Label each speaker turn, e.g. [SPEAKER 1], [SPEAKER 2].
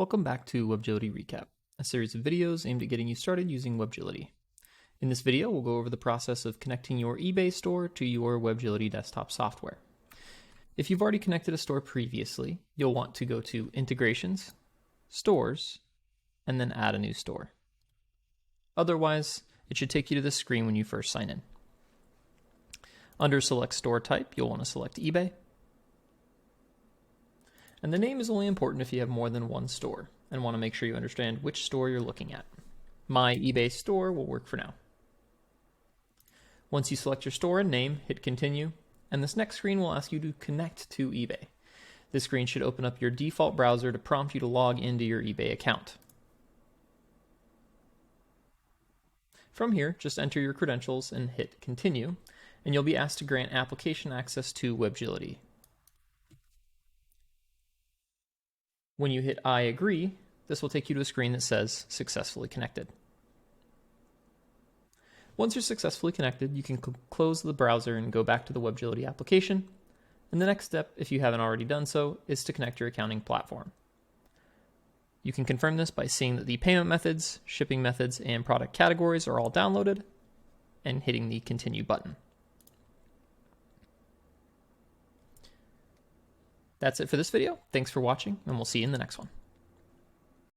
[SPEAKER 1] Welcome back to WebGility Recap, a series of videos aimed at getting you started using WebGility. In this video, we'll go over the process of connecting your eBay store to your WebGility desktop software. If you've already connected a store previously, you'll want to go to Integrations, Stores, and then Add a new store. Otherwise, it should take you to this screen when you first sign in. Under Select Store Type, you'll want to select eBay. And the name is only important if you have more than one store and want to make sure you understand which store you're looking at. My eBay store will work for now. Once you select your store and name, hit Continue, and this next screen will ask you to connect to eBay. This screen should open up your default browser to prompt you to log into your eBay account. From here, just enter your credentials and hit Continue, and you'll be asked to grant application access to WebGility. When you hit I agree, this will take you to a screen that says Successfully Connected. Once you're successfully connected, you can close the browser and go back to the WebGility application. And the next step, if you haven't already done so, is to connect your accounting platform. You can confirm this by seeing that the payment methods, shipping methods, and product categories are all downloaded and hitting the Continue button. That's it for this video. Thanks for watching, and we'll see you in the next one.